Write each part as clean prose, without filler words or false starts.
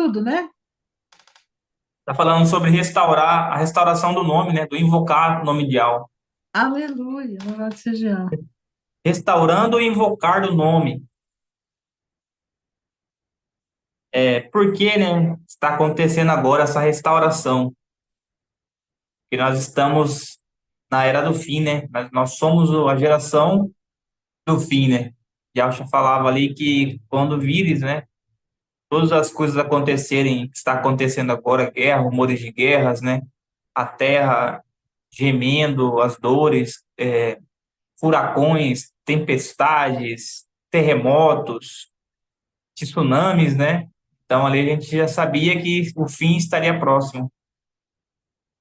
tudo, né? Está falando sobre restaurar a restauração do nome, né? Do invocar o nome de algo. Aleluia, louvado seja. Restaurando o invocar do nome. Por que, né? Está acontecendo agora essa restauração? Que nós estamos na era do fim, né? Nós somos a geração do fim, né? Yahshua falava ali que quando vires, né? Todas as coisas acontecerem, que está acontecendo agora, guerra, rumores de guerras, né? A terra gemendo, as dores, furacões, tempestades, terremotos, tsunamis, né? Então ali a gente já sabia que o fim estaria próximo.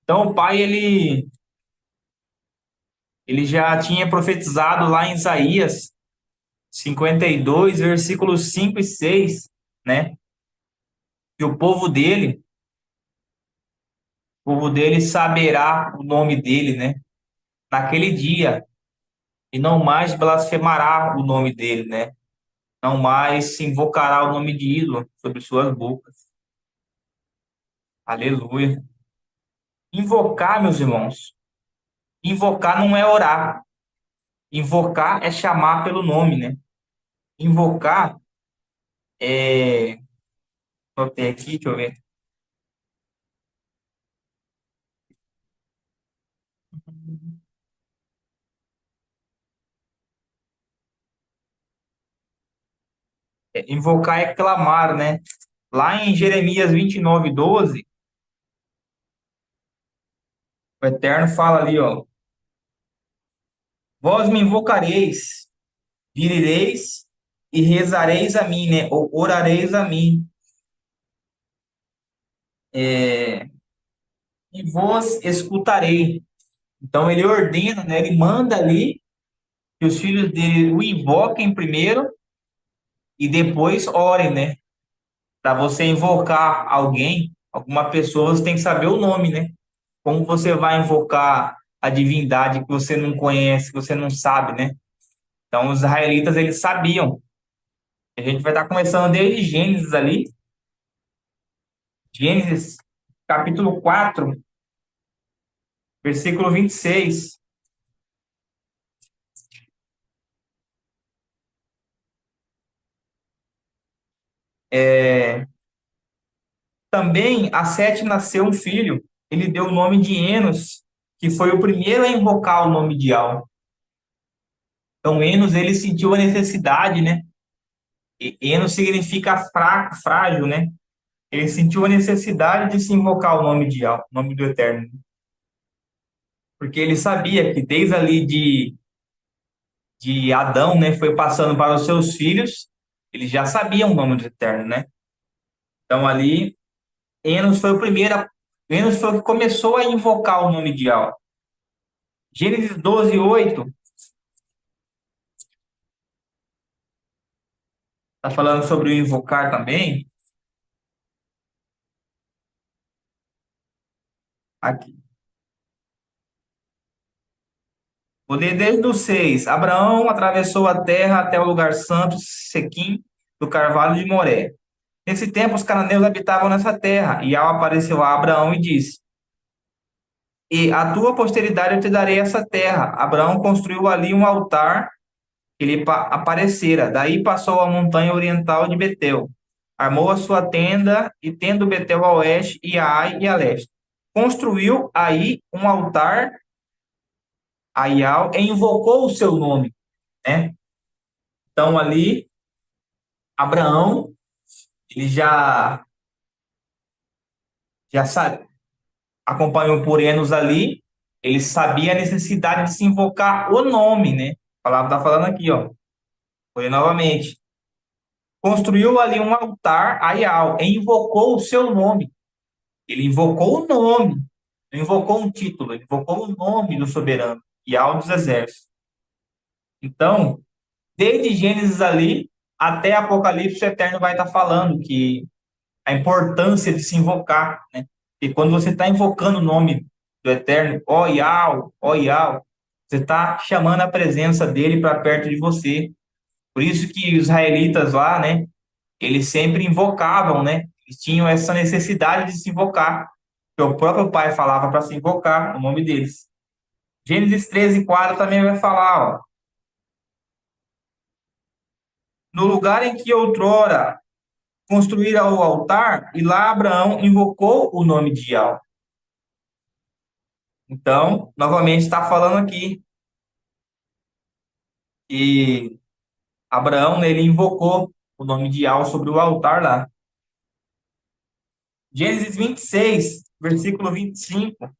Então o pai ele já tinha profetizado lá em Isaías 52, versículos 5 e 6, né? Que o povo dele saberá o nome dele, né? Naquele dia e não mais blasfemará o nome dele, né? Não mais se invocará o nome de ídolo sobre suas bocas. Aleluia. Invocar, meus irmãos. Invocar não é orar. Invocar é chamar pelo nome, né? Invocar é. Notei aqui, deixa eu ver. Invocar é clamar, né? Lá em Jeremias 29:12, o Eterno fala ali, ó. Vós me invocareis, virireis e rezareis a mim, né? Ou orareis a mim. E vos escutarei. Então ele ordena, né? Ele manda ali que os filhos dele o invoquem primeiro e depois orem, né? Para você invocar alguém, alguma pessoa, você tem que saber o nome, né? Como você vai invocar a divindade que você não conhece, que você não sabe, né? Então os israelitas eles sabiam. A gente vai estar começando desde Gênesis ali, Gênesis capítulo 4, versículo 26. Também a Sete nasceu um filho. Ele deu o nome de Enos, que foi o primeiro a invocar o nome de Yahweh. Então, Enos, ele sentiu a necessidade, né? Enos significa fraco, frágil, né? Ele sentiu a necessidade de se invocar o nome de Yahweh, o nome do Eterno. Porque ele sabia que desde ali de Adão, né, foi passando para os seus filhos, eles já sabiam o nome do Eterno, né? Então, ali, Enos foi o primeiro, Enos foi o que começou a invocar o nome de Yahweh. Gênesis 12:8 está falando sobre o invocar também. Aqui. Vou ler desde o 6. Abraão atravessou a terra até o lugar santo, Sequim, do Carvalho de Moré. Nesse tempo, os cananeus habitavam nessa terra, e Ao apareceu a Abraão e disse: E a tua posteridade eu te darei essa terra. Abraão construiu ali um altar que lhe aparecera. Daí passou a montanha oriental de Betel. Armou a sua tenda e tendo Betel a oeste e a Ai e a leste. Construiu aí um altar a Iau e invocou o seu nome, né? Então ali Abraão, ele já sabe, acompanhou por anos ali, ele sabia a necessidade de se invocar o nome, né? A palavra está falando aqui, ó. Vou ler novamente. Construiu ali um altar a Iau e invocou o seu nome. Ele invocou o nome, não invocou um título, ele invocou o nome do soberano, Iau dos exércitos. Então, desde Gênesis ali até Apocalipse, o Eterno vai estar falando que a importância de se invocar, né? E quando você está invocando o nome do Eterno, ó Iau, você está chamando a presença dele para perto de você. Por isso que os israelitas lá, né? Eles sempre invocavam, né? Eles tinham essa necessidade de se invocar, que o próprio pai falava para se invocar o nome deles. Gênesis 13:4 também vai falar, ó, no lugar em que outrora construíra o altar, e lá Abraão invocou o nome de Yahweh. Então, novamente está falando aqui que Abraão, né, ele invocou o nome de Yahweh sobre o altar lá. Gênesis 26, versículo 25.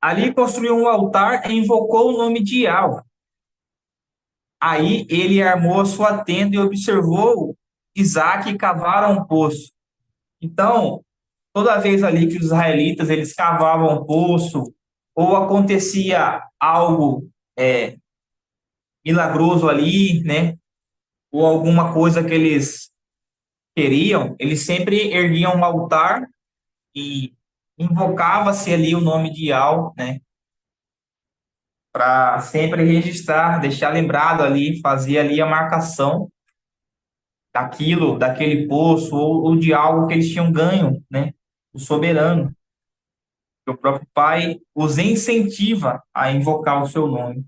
Ali construiu um altar e invocou o nome de Yahweh. Aí ele armou a sua tenda e observou Isaac cavar um poço. Então, toda vez ali que os israelitas eles cavavam um poço ou acontecia algo milagroso ali, né? Ou alguma coisa que eles queriam, eles sempre erguiam um altar e invocava-se ali o nome de Yahweh, né? Para sempre registrar, deixar lembrado ali, fazer ali a marcação daquilo, daquele poço ou de algo que eles tinham ganho, né? O soberano, que o próprio Pai os incentiva a invocar o seu nome.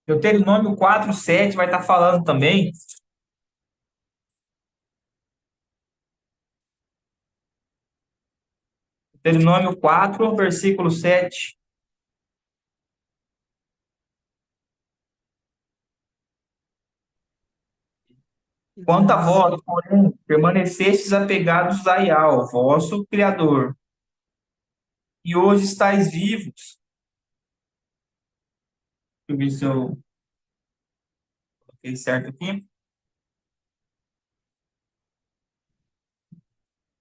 Deuteronômio 4:7 vai estar falando também. Deuteronômio 4, versículo 7. Quanto a vós, porém, permanecestes apegados a Yahweh, vosso Criador, e hoje estáis vivos. Deixa eu ver se eu coloquei certo aqui.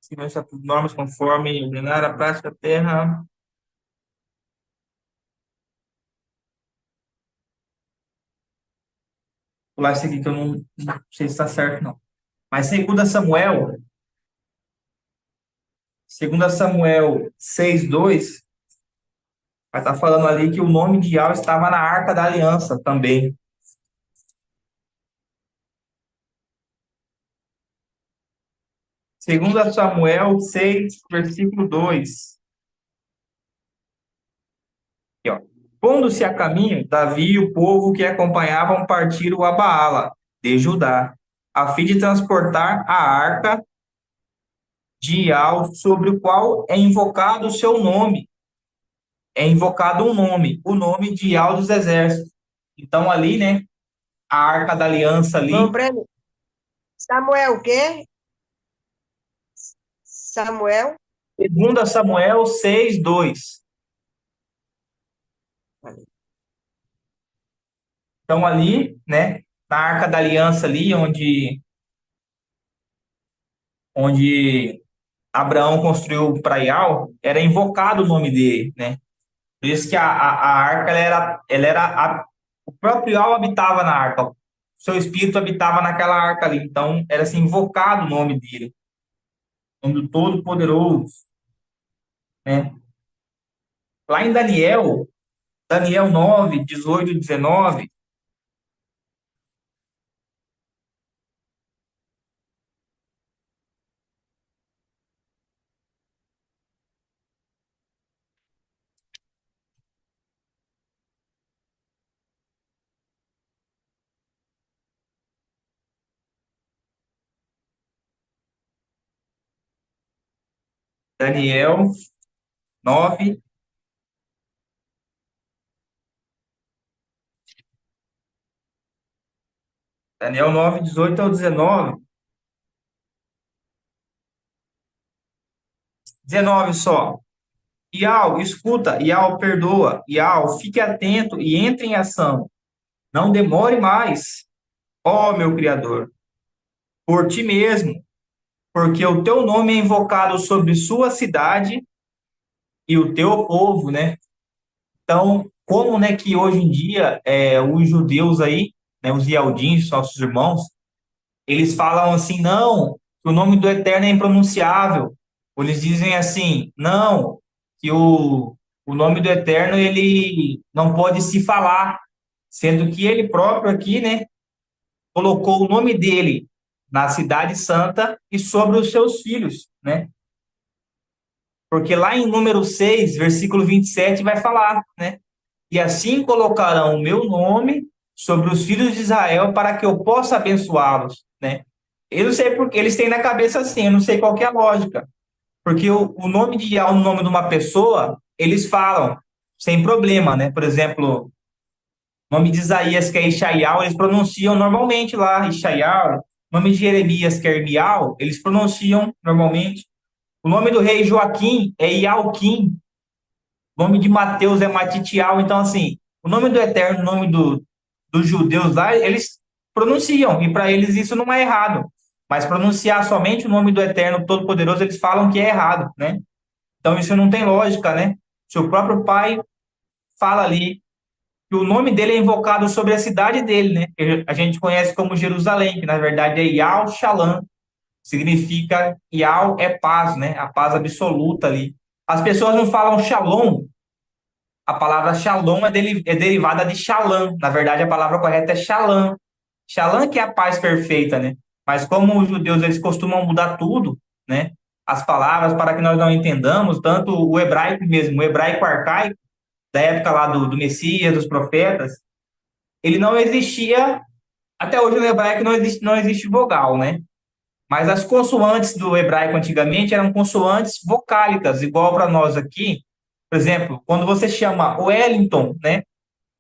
Seguindo essas normas conforme ordenar a prática da terra. Vou pular isso aqui que eu não sei se está certo, não. Mas segundo Samuel 6:2, vai estar falando ali que o nome de Yahweh estava na Arca da Aliança também. Segundo Samuel 6, versículo 2. Aqui, ó. Pondo-se a caminho, Davi e o povo que acompanhavam partiram a Baala, de Judá, a fim de transportar a arca de Yahweh, sobre o qual é invocado o seu nome. É invocado um nome, o nome de Yahweh dos Exércitos. Então, ali, né, a Arca da Aliança Irmão ali, Breno, Samuel o quê? Samuel? segundo Samuel 6:2. Então, ali, né, na Arca da Aliança ali, onde Abraão construiu para Yahweh, era invocado o nome dele, né? Por isso que a arca, o próprio Yahweh habitava na arca, o seu espírito habitava naquela arca ali, então era assim, invocado o nome dele, o nome do Todo-Poderoso, né? Lá em Daniel 9:18-19, Daniel 9, Daniel 9:18-19, 19 só. Iau, escuta, Iau, perdoa, Iau, fique atento e entre em ação. Não demore mais, ó meu Criador, por ti mesmo, porque o teu nome é invocado sobre sua cidade e o teu povo, né? Então, como, né, que hoje em dia os judeus aí, né, os Yaldinos, nossos irmãos, eles falam assim, não, que o nome do Eterno é impronunciável. Ou eles dizem assim, não, que o nome do Eterno ele não pode se falar, sendo que ele próprio aqui, né, colocou o nome dele na cidade santa e sobre os seus filhos, né? Porque lá em número 6 versículo 27 vai falar, né? E assim colocarão o meu nome sobre os filhos de Israel para que eu possa abençoá-los, né? Eu não sei porque eles têm na cabeça assim, eu não sei qual que é a lógica. Porque o nome de Yahweh, o nome de uma pessoa, eles falam sem problema, né? Por exemplo, o nome de Isaías, que é Ishaial, eles pronunciam normalmente lá, Ishaial. O nome de Jeremias, que é Ermial, eles pronunciam normalmente. O nome do rei Joaquim é Ialquim. O nome de Mateus é Matitial. Então, assim, o nome do Eterno, o nome dos judeus lá, eles pronunciam, e para eles isso não é errado. Mas pronunciar somente o nome do Eterno Todo-Poderoso, eles falam que é errado, né? Então, isso não tem lógica, né? Se o próprio pai fala ali que o nome dele é invocado sobre a cidade dele, né? Que a gente conhece como Jerusalém, que na verdade é Yal Shalom, significa Yal é paz, né? A paz absoluta ali. As pessoas não falam Shalom, a palavra Shalom é derivada de Shalom. Na verdade, a palavra correta é Shalom. Shalom que é a paz perfeita, né? Mas como os judeus eles costumam mudar tudo, né? As palavras para que nós não entendamos, tanto o hebraico mesmo, o hebraico arcaico, da época lá do Messias, dos profetas, ele não existia, até hoje no hebraico não existe vogal, né? Mas as consoantes do hebraico antigamente eram consoantes vocálicas, igual para nós aqui. Por exemplo, quando você chama Wellington, né?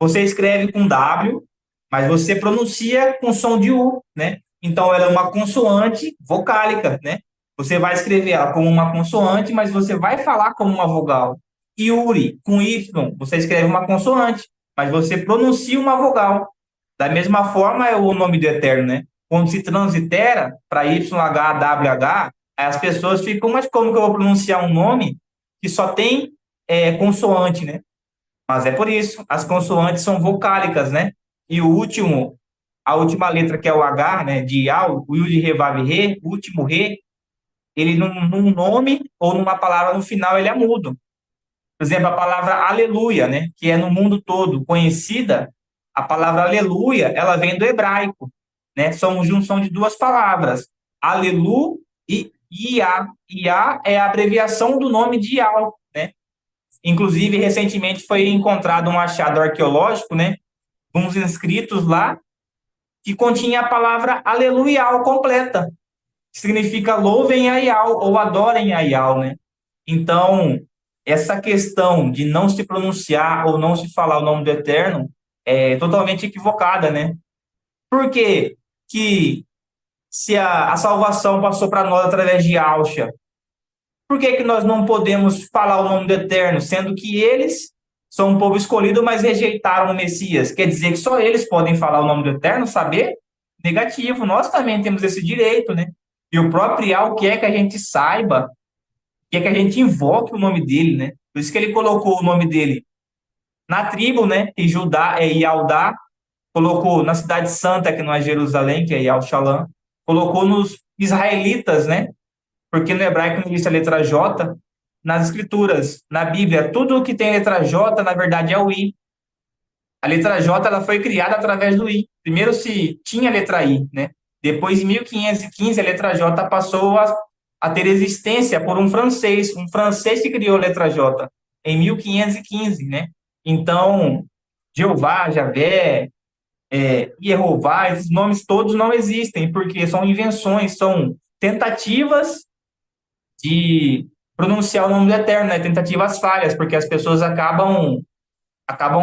Você escreve com W, mas você pronuncia com som de U, né? Então ela é uma consoante vocálica, né? Você vai escrever ela como uma consoante, mas você vai falar como uma vogal. Yuri, com Y, você escreve uma consoante, mas você pronuncia uma vogal. Da mesma forma é o nome do Eterno, né? Quando se translitera para YHWH, as pessoas ficam, mas como que eu vou pronunciar um nome que só tem consoante, né? Mas é por isso, as consoantes são vocálicas, né? E a última letra que é o H, né? De Yau, o Yud, Re, Vav, Re, o último Re, ele num nome ou numa palavra no final, ele é mudo. Por exemplo, a palavra aleluia, né? Que é no mundo todo conhecida, a palavra aleluia, ela vem do hebraico, né? São junção de duas palavras, alelu e Iá. Iá é a abreviação do nome de Yau, né? Inclusive, recentemente foi encontrado um achado arqueológico, né? Uns inscritos lá, que continha a palavra aleluial completa, que significa louvem a Iau ou adorem a Iau, né? Então, essa questão de não se pronunciar ou não se falar o nome do Eterno é totalmente equivocada, né? Por que que se a salvação passou para nós através de Alxa, por que que nós não podemos falar o nome do Eterno, sendo que eles são um povo escolhido, mas rejeitaram o Messias? Quer dizer que só eles podem falar o nome do Eterno, saber? Negativo, nós também temos esse direito, né? E o próprio Yahweh quer que a gente saiba, quer que a gente invoque o nome dele, né? Por isso que ele colocou o nome dele na tribo, né? E Judá é Yaldá, colocou na cidade santa, que não é Jerusalém, que é Yal-Shalom, colocou nos israelitas, né? Porque no hebraico não existe a letra J. Nas escrituras, na Bíblia, tudo que tem letra J, na verdade, é o I. A letra J ela foi criada através do I. Primeiro se tinha a letra I, né? Depois, em 1515, a letra J passou a ter existência por um francês que criou a letra J, em 1515, né? Então, Jeová, Javé, Yehová, esses nomes todos não existem, porque são invenções, são tentativas de pronunciar o nome do Eterno, né? Tentativas falhas, porque as pessoas acabam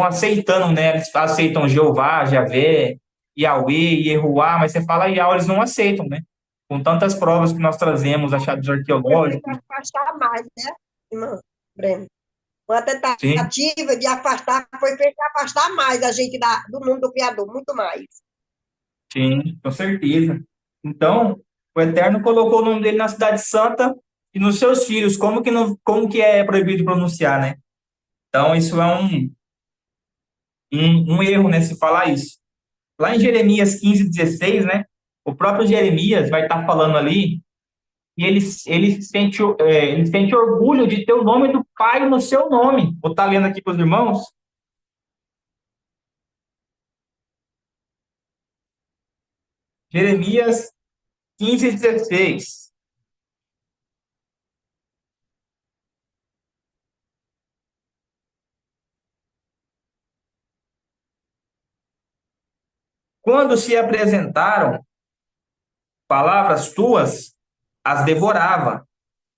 aceitando, né? Eles aceitam Jeová, Javé, Yahweh, Yehuá, mas você fala Yahweh, eles não aceitam, né? Com tantas provas que nós trazemos, achados Foi feito arqueológicos. para afastar mais, né, irmã Breno? Uma Sim, tentativa de afastar, foi feita para afastar mais a gente do mundo do Criador, muito mais. sim, com certeza. Então, o Eterno colocou o nome dele na cidade santa e nos seus filhos, como que, não, como que é proibido pronunciar, né? Então, isso é um erro, né, se falar isso. Lá em Jeremias 15:16, né? O próprio Jeremias vai estar falando ali. e ele sente orgulho de ter o nome do pai no seu nome. Vou estar lendo aqui para os irmãos. Jeremias 15:16. Quando se apresentaram palavras tuas, as devorava.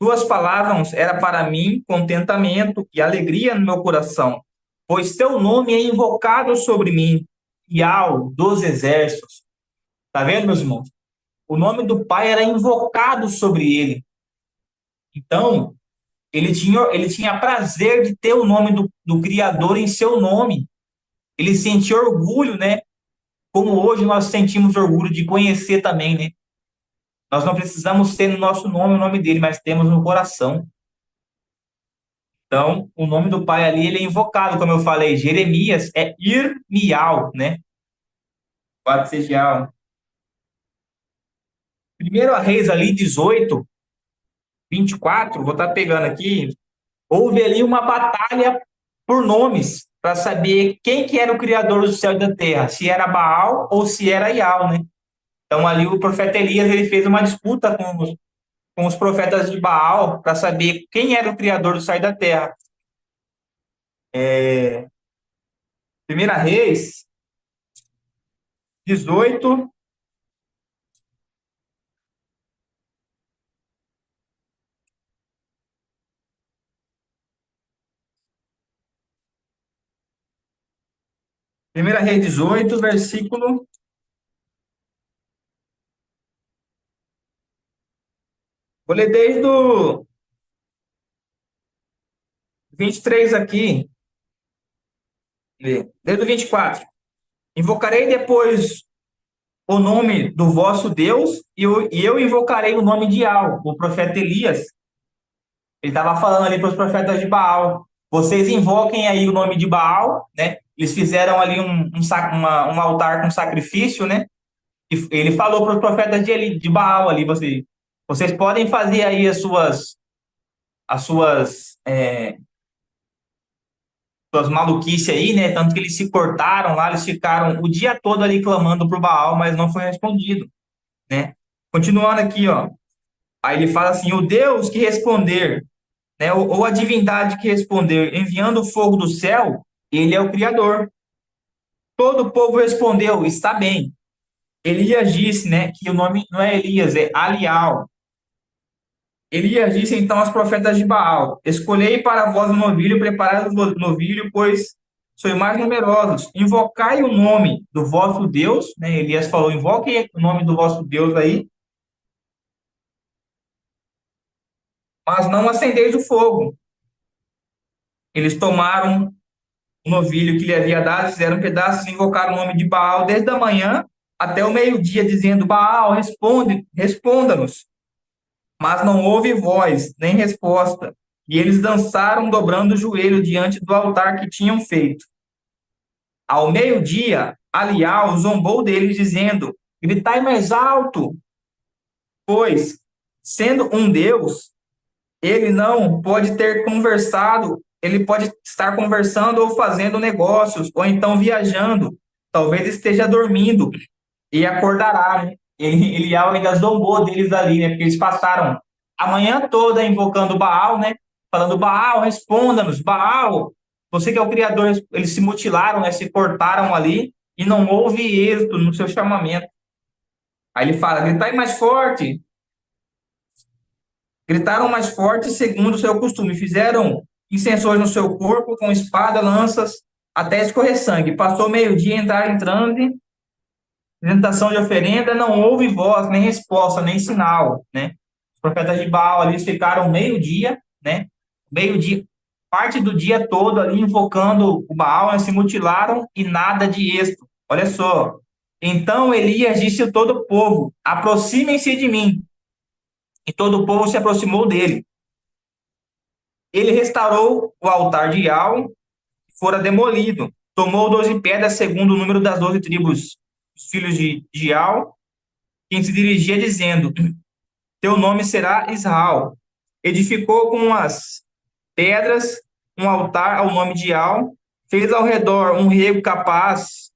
Tuas palavras era para mim contentamento e alegria no meu coração, pois teu nome é invocado sobre mim, Yahweh dos exércitos. Tá vendo, meus irmãos? O nome do Pai era invocado sobre ele. Então, ele tinha prazer de ter o nome do Criador em seu nome. Ele sentia orgulho, né? Como hoje nós sentimos orgulho de conhecer também, né? Nós não precisamos ter no nosso nome o nome dele, mas temos no coração. Então, o nome do Pai ali, ele é invocado, como eu falei. Jeremias é Irmial, né? Batsejal. Primeiro a Reis ali, 18:24, vou estar pegando aqui. Houve ali uma batalha por nomes, para saber quem que era o Criador do céu e da terra, se era Baal ou se era Ial, né? Então ali o profeta Elias, ele fez uma disputa com os profetas de Baal para saber quem era o Criador do céu e da terra. Primeira Reis 18. Primeira Reis 18, versículo. Vou ler desde o 23 aqui. Desde o 24. Invocarei depois o nome do vosso Deus e eu invocarei o nome de Al, o profeta Elias. Ele estava falando ali para os profetas de Baal. Vocês invoquem aí o nome de Baal, né? Eles fizeram ali um altar com sacrifício, né? E ele falou para os profetas de Baal ali, vocês podem fazer aí as suas maluquices aí, né? Tanto que eles se cortaram lá, eles ficaram o dia todo ali clamando para o Baal, mas não foi respondido, né? Continuando aqui, ó. Aí ele fala assim: o Deus que responder, né? Ou a divindade que responder, enviando o fogo do céu, ele é o Criador. Todo o povo respondeu: está bem. Elias disse, né, que o nome não é Elias, é Alial. Elias disse então aos profetas de Baal: escolhei para vós um novilho, preparai o novilho, pois sois mais numerosos. Invocai o nome do vosso Deus, né? Elias falou: invoquem o nome do vosso Deus aí, mas não acendeis o fogo. Eles tomaram o novilho que lhe havia dado, fizeram pedaços, invocaram o nome de Baal desde a manhã até o meio-dia, dizendo: Baal, responda-nos. Mas não houve voz, nem resposta. E eles dançaram, dobrando o joelho diante do altar que tinham feito. Ao meio-dia, Alial zombou deles, dizendo: gritai mais alto, pois, sendo um Deus, ele não pode ter conversado, ele pode estar conversando ou fazendo negócios, ou então viajando, talvez esteja dormindo e acordará, né? Elial ainda zombou deles ali, né? Porque eles passaram a manhã toda invocando Baal, né? Falando: Baal, responda-nos, Baal, você que é o Criador. Eles se mutilaram, né? Se cortaram ali e não houve êxito no seu chamamento. Aí ele fala: gritai mais forte. Gritaram mais forte segundo o seu costume. Fizeram incensões no seu corpo com espada, lanças, até escorrer sangue. Passou meio-dia, entraram em transe, apresentação de oferenda, não houve voz, nem resposta, nem sinal, né? Os profetas de Baal ali ficaram meio-dia, né? Meio-dia, parte do dia todo ali invocando o Baal, né? Se mutilaram e nada de êxito. Olha só. Então Elias disse a todo o povo: aproximem-se de mim. E todo o povo se aproximou dele. Ele restaurou o altar de Ial, que fora demolido. Tomou 12 pedras, segundo o número das 12 tribos, os filhos de Ial, quem se dirigia dizendo: teu nome será Israel. Edificou com as pedras um altar ao nome de Al, fez ao redor um rego capaz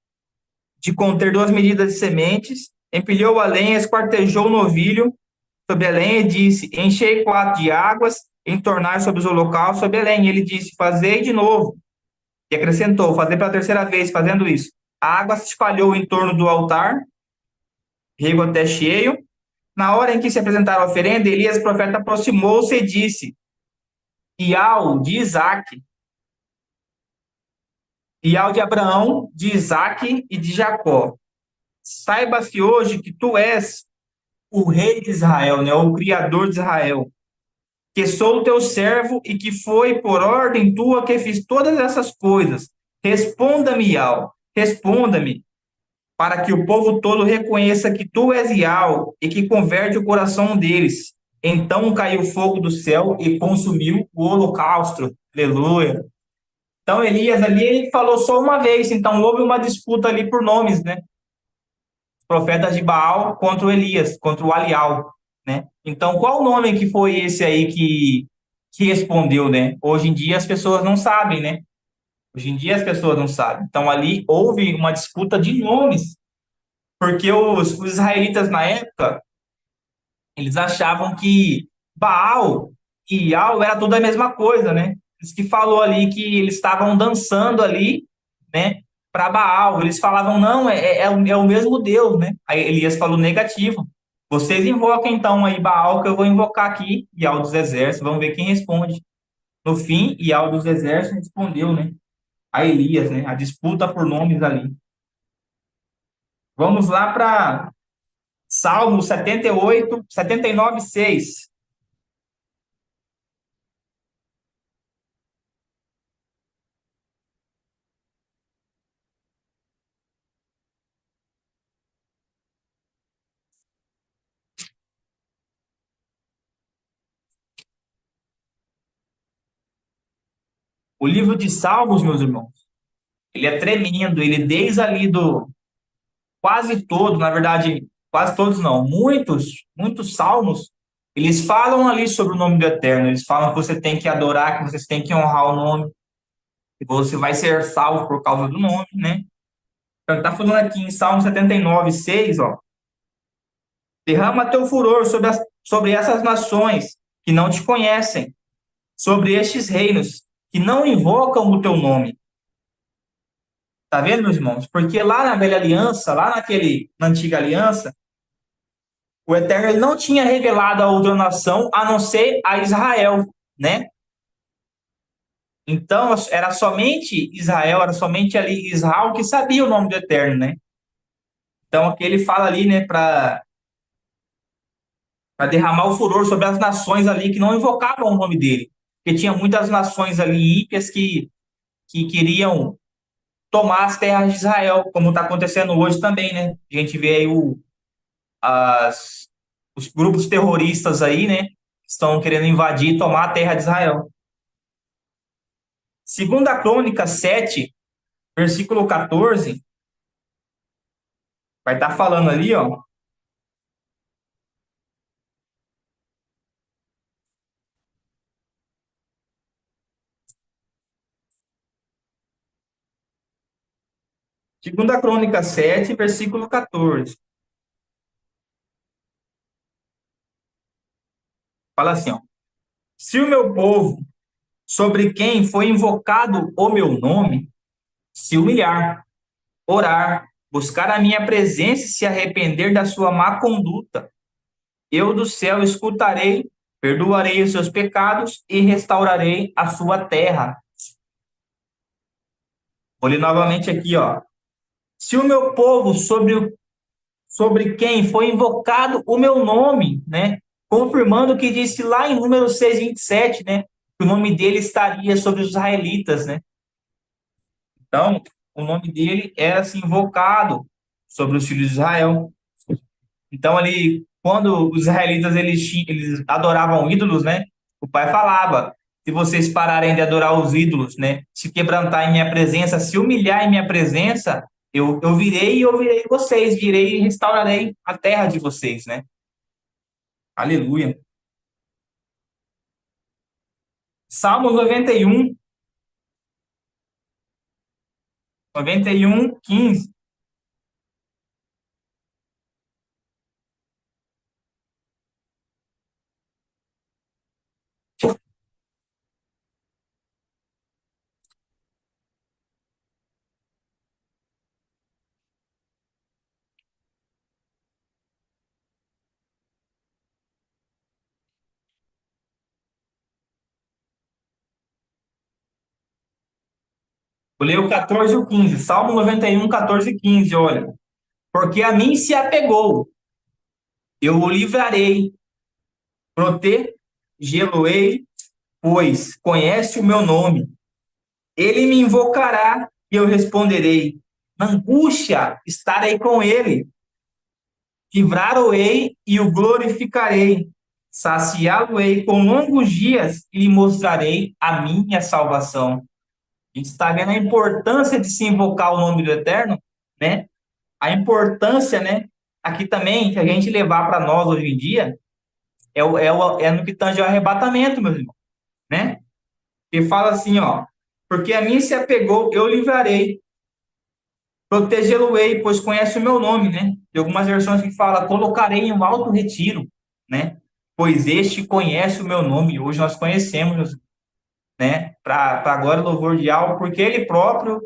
de conter 2 medidas de sementes, empilhou a lenha, esquartejou o novilho sobre a lenha e disse: enchei 4 de águas, entornai sobre os holocaustos sobre a lenha. Ele disse: fazei de novo. E acrescentou: fazer pela terceira vez, fazendo isso. A água se espalhou em torno do altar, rego até cheio. Na hora em que se apresentaram a oferenda, Elias, profeta, aproximou-se e disse: Ial de Isaac, Ial de Abraão, de Isaac e de Jacó, saiba-se hoje que tu és o rei de Israel, né, o criador de Israel, que sou o teu servo e que foi por ordem tua que fiz todas essas coisas. Responda-me, Ial, responda-me, para que o povo todo reconheça que tu és Ial e que converte o coração deles. Então caiu fogo do céu e consumiu o holocausto. Aleluia. Então Elias ali ele falou só uma vez, então houve uma disputa ali por nomes, né? Os profetas de Baal contra o Elias, contra o Alial, né? Então qual o nome que foi esse aí que respondeu, né? Hoje em dia as pessoas não sabem, né? Hoje em dia as pessoas não sabem. Então ali houve uma disputa de nomes, porque os israelitas na época eles achavam que Baal e Ial era tudo a mesma coisa, né? Diz que falou ali que eles estavam dançando ali, né, para Baal. Eles falavam, não, é o mesmo Deus, né? Aí Elias falou negativo. Vocês invoquem então aí Baal, que eu vou invocar aqui, Ial dos exércitos, vamos ver quem responde. No fim, Ial dos exércitos respondeu, né, a Elias, né, a disputa por nomes ali. Vamos lá para Salmo 78, 79, 6. O livro de Salmos, meus irmãos, ele é tremendo, ele desde ali do quase todo, na verdade, quase todos não, muitos salmos, eles falam ali sobre o nome do Eterno, eles falam que você tem que adorar, que você tem que honrar o nome, que você vai ser salvo por causa do nome, né? Então, tá falando aqui em Salmo 79, 6, ó, derrama teu furor sobre essas nações que não te conhecem, sobre estes reinos que não invocam o teu nome. Tá vendo, meus irmãos? Porque lá na velha aliança, na antiga aliança, o Eterno ele não tinha revelado a outra nação a não ser a Israel, né? Então, era somente Israel, era somente ali Israel que sabia o nome do Eterno, né? Então, aqui ele fala ali, né, para derramar o furor sobre as nações ali que não invocavam o nome dele. Porque tinha muitas nações ali ímpias que queriam tomar as terras de Israel, como está acontecendo hoje também, né? A gente vê aí as, os grupos terroristas aí, né? Estão querendo invadir e tomar a terra de Israel. Segunda Crônica 7, versículo 14, vai estar falando ali, ó. Segunda Crônica 7, versículo 14. Fala assim, ó. Se o meu povo, sobre quem foi invocado o meu nome, se humilhar, orar, buscar a minha presença e se arrepender da sua má conduta, eu do céu escutarei, perdoarei os seus pecados e restaurarei a sua terra. Vou ler novamente aqui, ó. Se o meu povo, sobre quem foi invocado o meu nome, né? Confirmando o que disse lá em Números 6:27, né? Que o nome dele estaria sobre os israelitas, né? Então, o nome dele era assim, invocado sobre os filhos de Israel. Então, ali, quando os israelitas eles adoravam ídolos, né? O pai falava: se vocês pararem de adorar os ídolos, né? Se quebrantar em minha presença, se humilhar em minha presença, eu virei e ouvirei vocês, virei e restaurarei a terra de vocês, né? Aleluia. Salmo 91, 15. Vou ler o 14 e o 15. Salmo 91, 14 e 15, olha. Porque a mim se apegou, eu o livrarei, protegê-lo-ei, pois conhece o meu nome. Ele me invocará e eu responderei. Na angústia estarei com ele. Livrar-o-ei e o glorificarei. Saciá-lo-ei com longos dias e lhe mostrarei a minha salvação. A gente está vendo a importância de se invocar o nome do Eterno, né? A importância, né? Aqui também, que a gente levar para nós hoje em dia, é no que tange ao arrebatamento, meus irmãos, né? E fala assim, ó, porque a mim se apegou, eu livrarei, protegê-lo-ei, pois conhece o meu nome, né? Tem algumas versões que fala, colocarei em um alto retiro, né? Pois este conhece o meu nome, hoje nós conhecemos, né? Para a glória e louvor de algo, porque ele próprio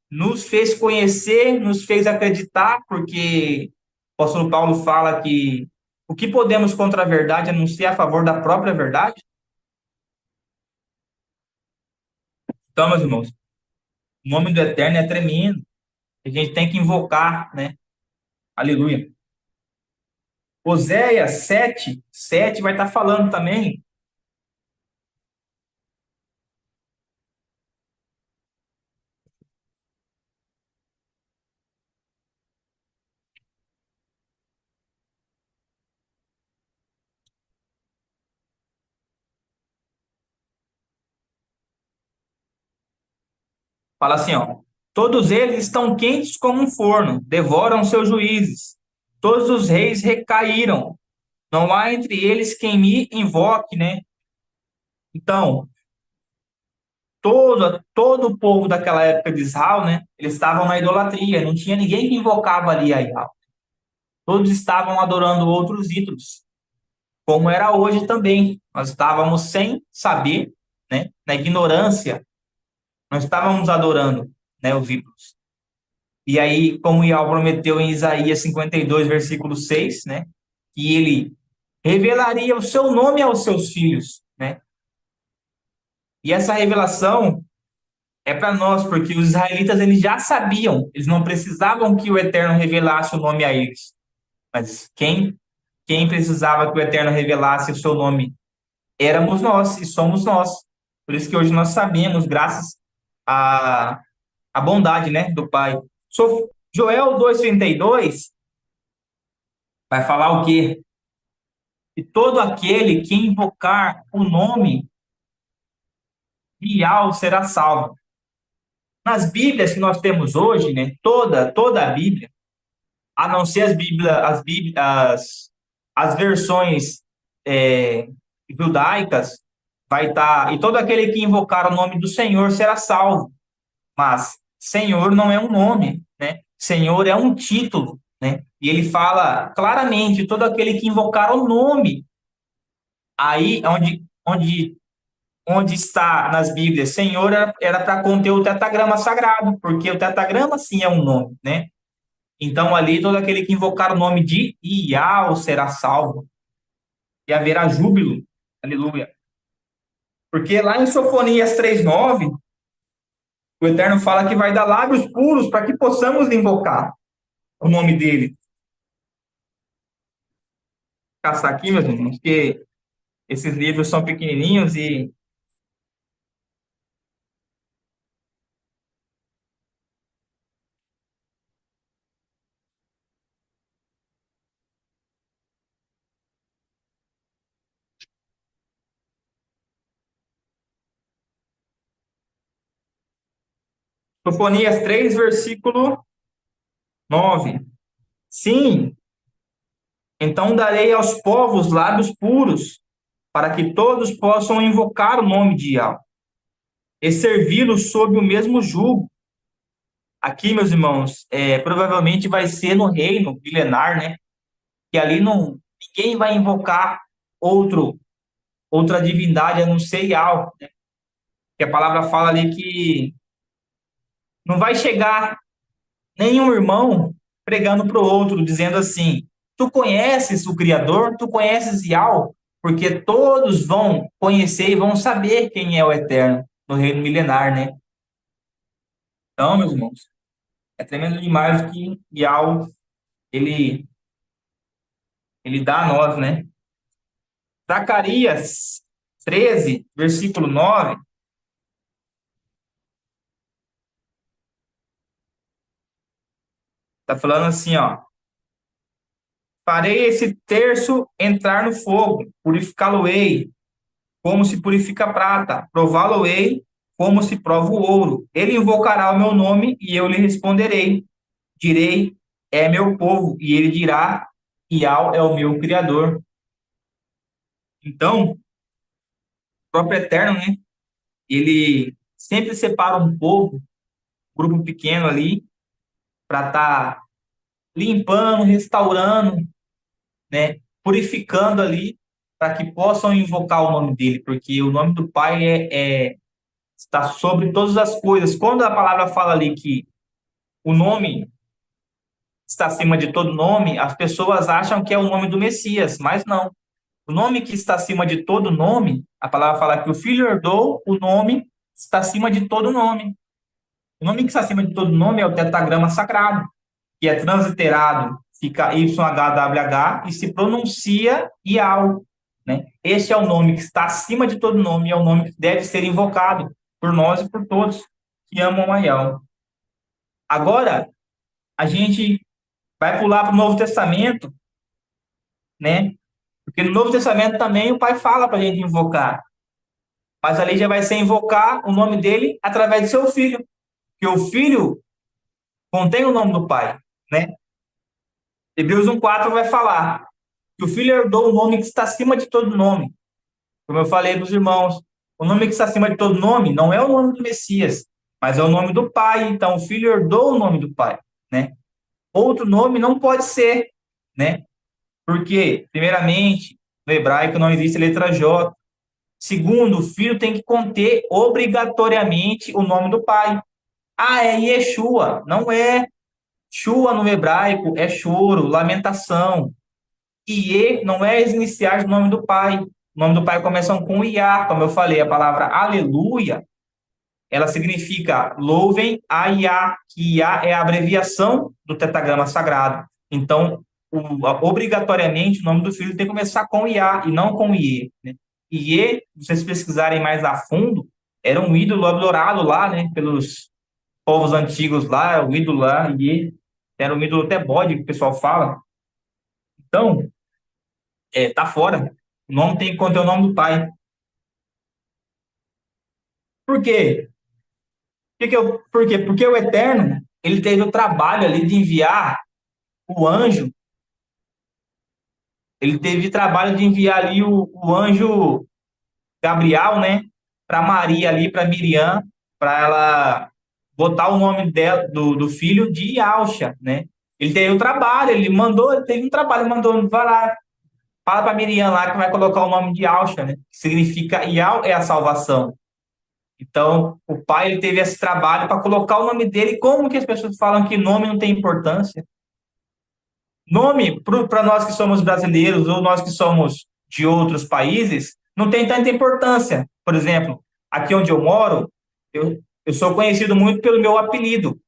nos fez conhecer, nos fez acreditar, porque o apóstolo Paulo fala que o que podemos contra a verdade anunciar a favor da própria verdade. Então, meus irmãos, o nome do Eterno é tremendo. A gente tem que invocar, né? Aleluia. Oséias 7 vai estar falando também. Fala assim, ó. Todos eles estão quentes como um forno, devoram seus juízes. Todos os reis recaíram. Não há entre eles quem me invoque, né? Então, todo o povo daquela época de Israel, né? Eles estavam na idolatria, não tinha ninguém que invocava ali a Yahweh. Todos estavam adorando outros ídolos, como era hoje também. Nós estávamos sem saber, né? Na ignorância, nós estávamos adorando, né, os ídolos. E aí, como Yahweh prometeu em Isaías 52, versículo 6, né? Que ele revelaria o seu nome aos seus filhos, né? E essa revelação é para nós, porque os israelitas eles já sabiam, eles não precisavam que o Eterno revelasse o nome a eles. Mas quem precisava que o Eterno revelasse o seu nome éramos nós e somos nós. Por isso que hoje nós sabemos, graças à bondade, né, do Pai. Joel 2:32 vai falar o quê? E todo aquele que invocar o nome de Yahweh será salvo. Nas Bíblias que nós temos hoje, né, toda a Bíblia, a não ser as versões é, judaicas, vai estar, e todo aquele que invocar o nome do Senhor será salvo. Mas Senhor não é um nome, né? Senhor é um título, né? E ele fala claramente, todo aquele que invocar o nome, aí onde está nas Bíblias, Senhor era para conter o tetagrama sagrado, porque o tetagrama sim é um nome, né? Então, ali, todo aquele que invocar o nome de Iau será salvo, e haverá júbilo. Aleluia. Porque lá em Sofonias 3:9, o Eterno fala que vai dar lábios puros para que possamos invocar o nome dele. Vou caçar aqui, meus irmãos, porque esses livros são pequenininhos e Sofonias 3, versículo 9. Sim, Então darei aos povos lábios puros, para que todos possam invocar o nome de Yahweh e servi-lo sob o mesmo jugo. Aqui, meus irmãos, provavelmente vai ser no reino milenar, né? Que ali não, ninguém vai invocar outra divindade a não ser Yahweh, né? Que a palavra fala ali que não vai chegar nenhum irmão pregando para o outro, dizendo assim: tu conheces o Criador, tu conheces Yahweh, porque todos vão conhecer e vão saber quem é o Eterno no reino milenar, né? Então, meus irmãos, é tremendo demais o que Yahweh ele, ele dá a nós, né? Zacarias 13, versículo 9, tá falando assim, ó: farei esse terço entrar no fogo, purificá-lo-ei, como se purifica a prata, prová-lo-ei, como se prova o ouro. Ele invocará o meu nome e eu lhe responderei. Direi, é meu povo, e ele dirá, Iau é o meu Criador. Então, o próprio Eterno, né? Ele sempre separa um povo, um grupo pequeno ali, para estar limpando, restaurando, né? Purificando ali, para que possam invocar o nome dele, porque o nome do Pai está sobre todas as coisas. Quando a palavra fala ali que o nome está acima de todo nome, as pessoas acham que é o nome do Messias, mas não. O nome que está acima de todo nome, a palavra fala que o Filho herdou o nome, está acima de todo nome. O nome que está acima de todo nome é o tetragrama sagrado, que é transliterado, fica YHWH e se pronuncia Iau, né? Este é o nome que está acima de todo nome, é o nome que deve ser invocado por nós e por todos que amam a Iau. Agora, a gente vai pular para o Novo Testamento, né? Porque no Novo Testamento também o Pai fala para a gente invocar, mas ali já vai ser invocar o nome dele através do seu filho, que o filho contém o nome do Pai, né? Hebreus 1:4 vai falar que o filho herdou o nome que está acima de todo nome. Como eu falei para os irmãos, o nome que está acima de todo nome não é o nome do Messias, mas é o nome do Pai. Então o filho herdou o nome do Pai, né? Outro nome não pode ser, né? Porque, primeiramente, no hebraico não existe letra J. Segundo, o filho tem que conter obrigatoriamente o nome do pai. Ah, é Yeshua. Não é. Shua no hebraico é choro, lamentação. Iê não é as iniciais do nome do pai. O nome do pai começam com Iá, como eu falei. A palavra aleluia, ela significa louvem a Iá, que Iá é a abreviação do tetragrama sagrado. Então, obrigatoriamente, o nome do filho tem que começar com Iá e não com Iê, né? Iê, se vocês pesquisarem mais a fundo, era um ídolo adorado lá, né, pelos povos antigos lá, o ídolo lá, Iê, era um ídolo até bode, que o pessoal fala. Então, tá fora. O nome tem que conter o nome do pai. Por quê? Por quê? Porque o Eterno, ele teve o trabalho ali de enviar o anjo, ele teve trabalho de enviar ali o anjo Gabriel, né, para Maria ali, para Miriam, para ela botar o nome dela, do filho de Yalcha, né? Ele teve o trabalho, ele teve um trabalho, mandou, vai lá, fala para Miriam lá que vai colocar o nome de Yalcha, né? Que significa Yal é a salvação. Então, o pai ele teve esse trabalho para colocar o nome dele. Como que as pessoas falam que nome não tem importância? Nome, para nós que somos brasileiros ou nós que somos de outros países, não tem tanta importância. Por exemplo, aqui onde eu moro, eu sou conhecido muito pelo meu apelido,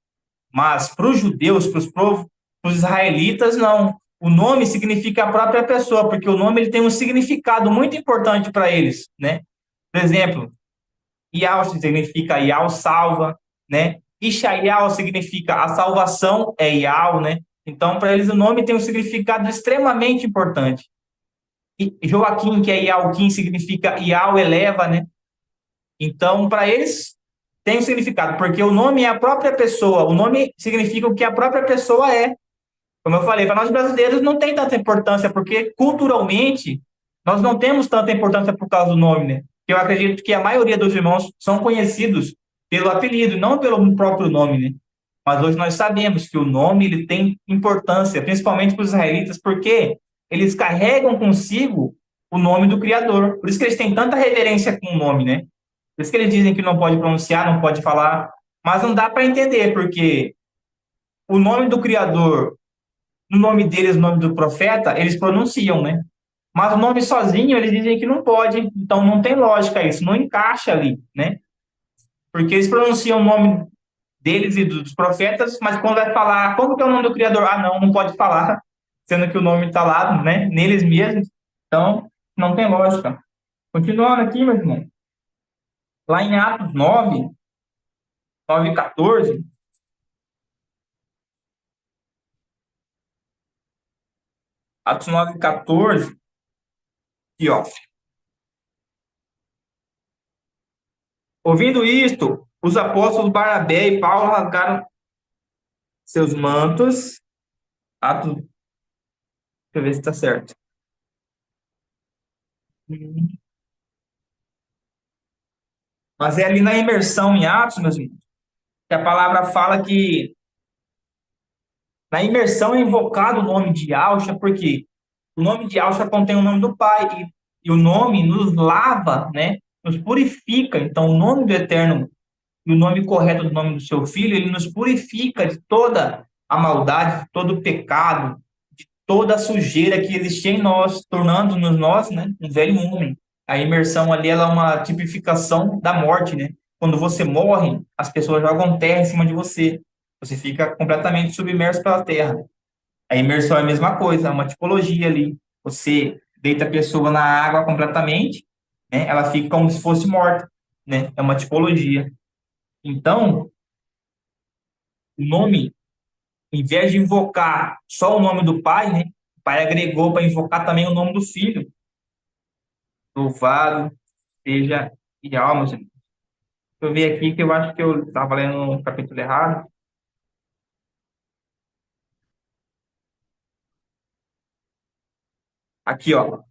mas para os judeus, para os israelitas, não. O nome significa a própria pessoa, porque o nome ele tem um significado muito importante para eles, né? Por exemplo, Iau significa Iau salva, né? Ishaial significa a salvação é Iau, né? Então, para eles, o nome tem um significado extremamente importante. E Joaquim, que é Iauquim, significa Iau eleva, né? Então, para eles, tem um significado, porque o nome é a própria pessoa. O nome significa o que a própria pessoa é. Como eu falei, para nós brasileiros não tem tanta importância, porque culturalmente nós não temos tanta importância por causa do nome, né? Eu acredito que a maioria dos irmãos são conhecidos pelo apelido, não pelo próprio nome, né? Mas hoje nós sabemos que o nome ele tem importância, principalmente para os israelitas, porque eles carregam consigo o nome do Criador. Por isso que eles têm tanta reverência com o nome, né? Por isso que eles dizem que não pode pronunciar, não pode falar, mas não dá para entender, porque o nome do Criador, no nome deles, o nome do profeta, eles pronunciam, né? Mas o nome sozinho, eles dizem que não pode, então não tem lógica isso, não encaixa ali, né? Porque eles pronunciam o nome deles e dos profetas, mas quando vai falar, como que é o nome do Criador? Ah, não, não pode falar, sendo que o nome está lá, né, neles mesmos. Então, não tem lógica. Continuando aqui, meu irmão, lá em Atos 9, 9 e 14, Atos 9 e 14, aqui, ó. Ouvindo isto, os apóstolos Barnabé e Paulo rasgaram seus mantos. Atos, deixa eu ver se está certo. Mas é ali na imersão em Atos, meus irmãos, que a palavra fala que na imersão é invocado o nome de Yahshua, porque o nome de Yahshua contém o nome do Pai, e o nome nos lava, né? Nos purifica. Então, o nome do Eterno e o nome correto do nome do seu Filho, ele nos purifica de toda a maldade, de todo o pecado, toda a sujeira que existia em nós, tornando-nos nós, né, um velho homem. A imersão ali ela é uma tipificação da morte, né? Quando você morre, as pessoas jogam terra em cima de você. Você fica completamente submerso pela terra. A imersão é a mesma coisa, é uma tipologia ali. Você deita a pessoa na água completamente, né? Ela fica como se fosse morta, né? É uma tipologia. Então, o nome, em vez de invocar só o nome do Pai, né? O Pai agregou para invocar também o nome do Filho. Louvado seja Yahweh, meus irmãos. Deixa eu ver aqui que eu acho que eu estava lendo o capítulo errado. Aqui, ó.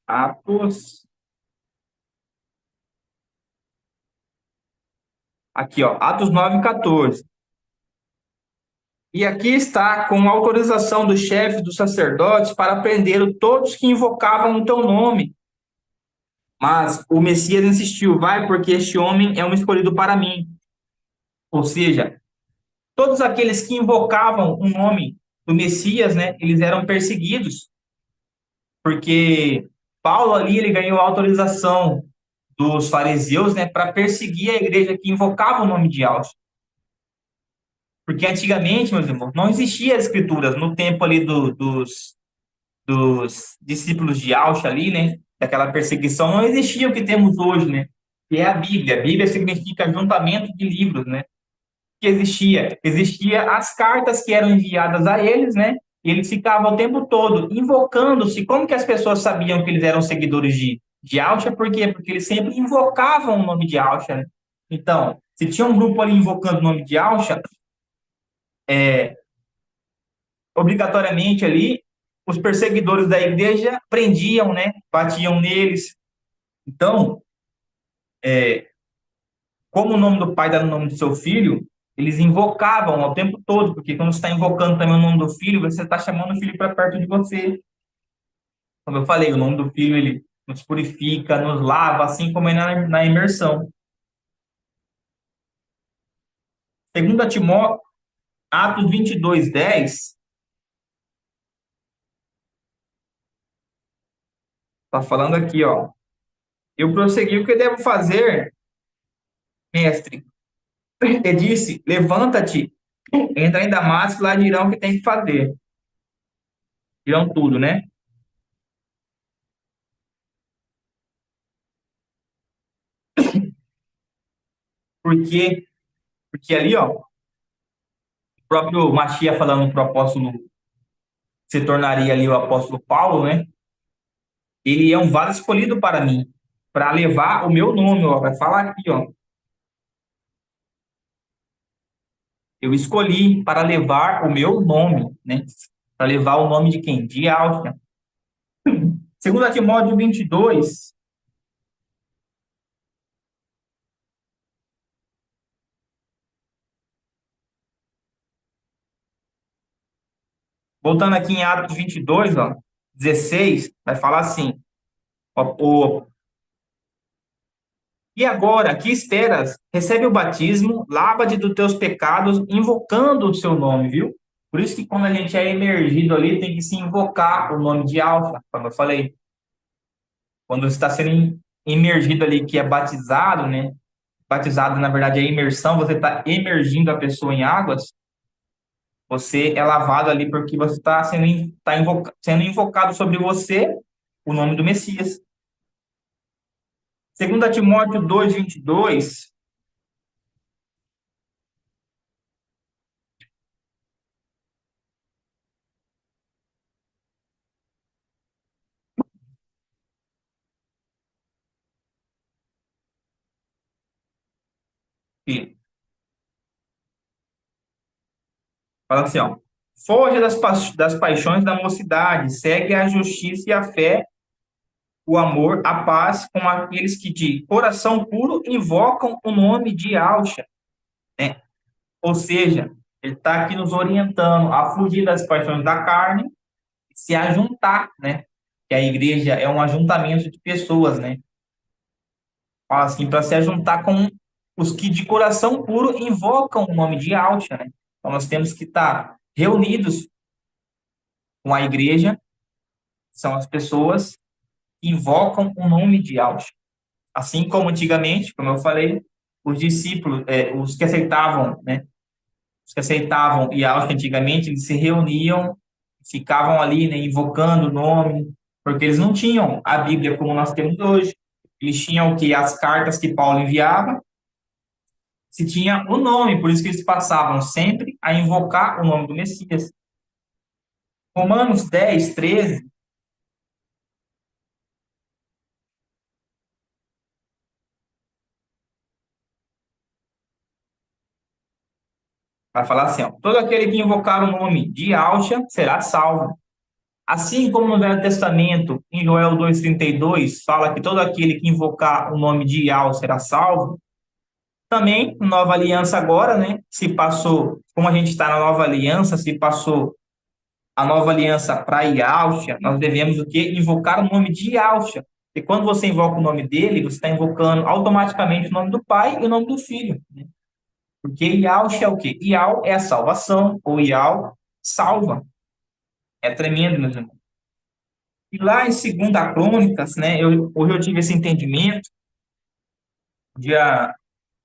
Atos. Aqui, ó. Atos 9, 14. E aqui está com autorização do chefe dos sacerdotes para prender todos que invocavam o teu nome. Mas o Messias insistiu, vai, porque este homem é um escolhido para mim. Ou seja, todos aqueles que invocavam o nome do Messias, né, eles eram perseguidos, porque Paulo ali ele ganhou autorização dos fariseus, né, para perseguir a igreja que invocava o nome de Yahweh. Porque antigamente, meus irmãos, não existia as escrituras no tempo ali dos discípulos de Yahshua ali, né? Daquela perseguição, não existia o que temos hoje, né? Que é a Bíblia. A Bíblia significa ajuntamento de livros, né? Que existia? Existia as cartas que eram enviadas a eles, né? E eles ficavam o tempo todo invocando-se. Como que as pessoas sabiam que eles eram seguidores de Yahshua? Por quê? Porque eles sempre invocavam o nome de Yahshua, né? Então, se tinha um grupo ali invocando o nome de Yahshua, obrigatoriamente ali, os perseguidores da igreja prendiam, né? Batiam neles. Então, como o nome do pai dá no nome do seu filho, eles invocavam ao tempo todo, porque quando você está invocando também o nome do filho, você está chamando o filho para perto de você. Como eu falei, o nome do filho, ele nos purifica, nos lava, assim como é na imersão. Segundo Timóteo, Atos 22, 10, está falando aqui, ó. Eu prossegui o que devo fazer, mestre. Ele disse, levanta-te, entra em Damasco, lá dirão o que tem que fazer. Dirão tudo, né? Porque, porque ali, ó, o próprio Machia falando para o apóstolo, se tornaria ali o apóstolo Paulo, né? Ele é um vaso escolhido para mim, para levar o meu nome, ó. Vai falar aqui, ó. Eu escolhi para levar o meu nome, né? Para levar o nome de quem? De Alfa. Segundo Timóteo 22, voltando aqui em Atos 22, ó, 16, vai falar assim, ó, e agora, que esperas? Recebe o batismo, lava-te dos teus pecados, invocando o seu nome, viu? Por isso que quando a gente é emergido ali, tem que se invocar o nome de Alfa, como eu falei. Quando você está sendo emergido ali, que é batizado, né? Batizado, na verdade, é imersão, você está emergindo a pessoa em águas, você é lavado ali porque você está sendo invocado sobre você o nome do Messias. Segundo Timóteo 2:22, que fala assim, ó, foge das paixões da mocidade, segue a justiça e a fé, o amor, a paz com aqueles que de coração puro invocam o nome de Yahshua, né? Ou seja, ele está aqui nos orientando a fugir das paixões da carne e se ajuntar, né? Que a igreja é um ajuntamento de pessoas, né? Fala assim, para se ajuntar com os que de coração puro invocam o nome de Yahshua, né? Então nós temos que estar reunidos com a igreja, são as pessoas que invocam o nome de Yahshua. Assim como antigamente, como eu falei, os discípulos, os que aceitavam, né? Os que aceitavam Yahshua antigamente, eles se reuniam, ficavam ali, né, invocando o nome, porque eles não tinham a Bíblia como nós temos hoje. Eles tinham o que? As cartas que Paulo enviava, se tinha o nome, por isso que eles passavam sempre a invocar o nome do Messias. Romanos 10:13 vai falar assim, ó, todo aquele que invocar o nome de Yahshua será salvo. Assim como no Velho Testamento, em Joel 2:32 fala que todo aquele que invocar o nome de Yahweh será salvo, também, nova aliança agora, né? Se passou, como a gente está na nova aliança, se passou a nova aliança para Yahshua, nós devemos o quê? Invocar o nome de Yahshua. E quando você invoca o nome dele, você está invocando automaticamente o nome do Pai e o nome do Filho, né? Porque Yahshua é o quê? Yah é a salvação, ou Yah salva. É tremendo, meus irmãos. E lá em Segunda Crônicas, né, hoje eu tive esse entendimento, dia,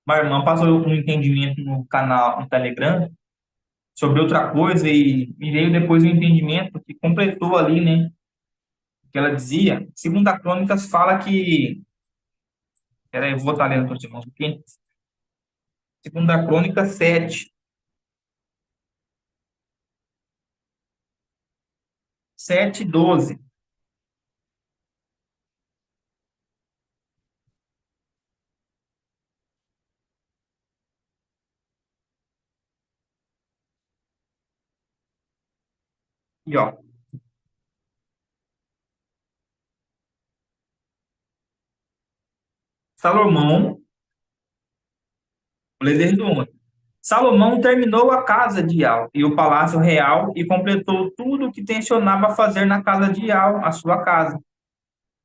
uma irmã passou um entendimento no canal, no Telegram, sobre outra coisa, e me veio depois o entendimento que completou ali, né, que ela dizia. Segunda Crônicas fala que, peraí, eu vou estar lendo para os irmãos aqui, Segunda Crônica 7:12, e ó, Salomão, vou ler desde o 11. Salomão terminou a casa de Ial e o palácio real e completou tudo o que tensionava fazer na casa de Ial, a sua casa.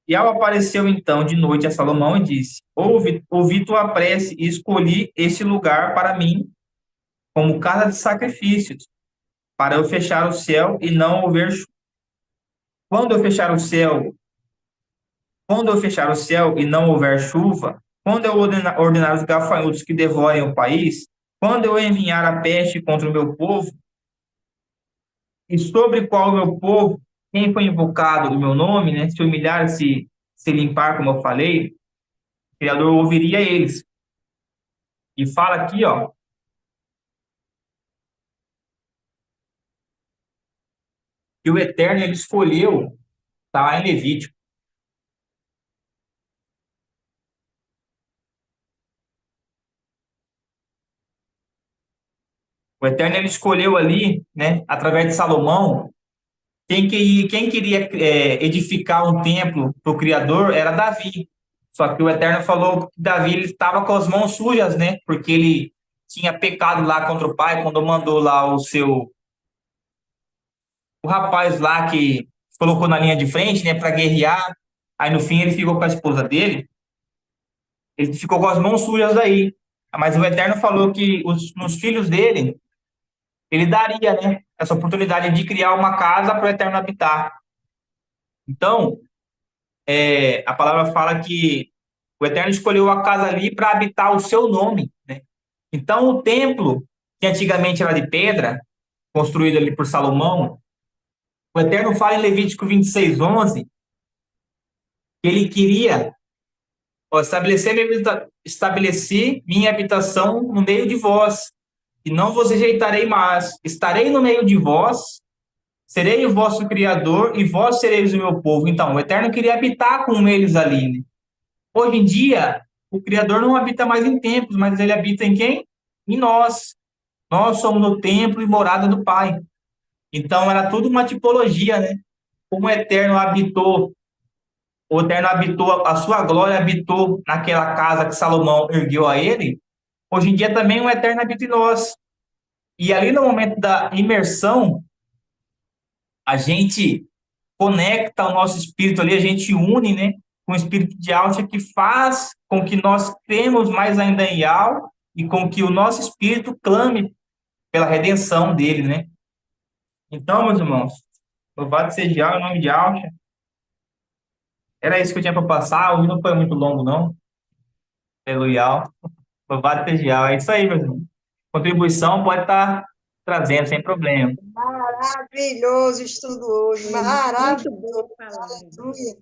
Ial apareceu então de noite a Salomão e disse: ouvi tua prece e escolhi este lugar para mim como casa de sacrifícios, para eu fechar o céu e não houver quando eu fechar o céu, quando eu fechar o céu e não houver chuva, quando eu ordenar os gafanhotos que devorem o país, quando eu enviar a peste contra o meu povo, e sobre qual o meu povo, quem foi invocado o meu nome, né, se humilhar, se limpar, como eu falei, o Criador ouviria eles. E fala aqui, ó, que o Eterno ele escolheu, tá lá em Levítico, O Eterno ele escolheu ali, né, através de Salomão, quem queria edificar um templo para o Criador era Davi. Só que o Eterno falou que Davi ele estava com as mãos sujas, né? Porque ele tinha pecado lá contra o pai quando mandou lá o rapaz lá que colocou na linha de frente, né, para guerrear. Aí no fim ele ficou com a esposa dele. Ele ficou com as mãos sujas daí. Mas o Eterno falou que nos filhos dele ele daria, né, essa oportunidade de criar uma casa para o Eterno habitar. Então, a palavra fala que o Eterno escolheu a casa ali para habitar o seu nome, né? Então, o templo, que antigamente era de pedra, construído ali por Salomão, o Eterno fala em Levítico 26:11, que ele queria, ó, estabeleci minha habitação no meio de vós, e não vos rejeitarei mais. Estarei no meio de vós, serei o vosso Criador, e vós sereis o meu povo. Então, o Eterno queria habitar com eles ali, né? Hoje em dia, o Criador não habita mais em templos, mas ele habita em quem? Em nós. Nós somos o templo e morada do Pai. Então, era tudo uma tipologia, né? Como o Eterno habitou, a sua glória habitou naquela casa que Salomão ergueu a ele, hoje em dia também o Eterno habita em nós. E ali no momento da imersão, a gente conecta o nosso espírito ali, a gente une, né, com o espírito de Altia que faz com que nós cremos mais ainda em Yahweh e com que o nosso espírito clame pela redenção dele, né? Então, meus irmãos, louvado seja Yahweh, em nome de Altia. Era isso que eu tinha para passar, hoje não foi muito longo, não. Aleluia. Louvado seja Yahweh. É isso aí, meus irmãos. Contribuição pode estar trazendo, sem problema. Maravilhoso estudo hoje, Muito maravilhoso. boa a palavra. Aleluia.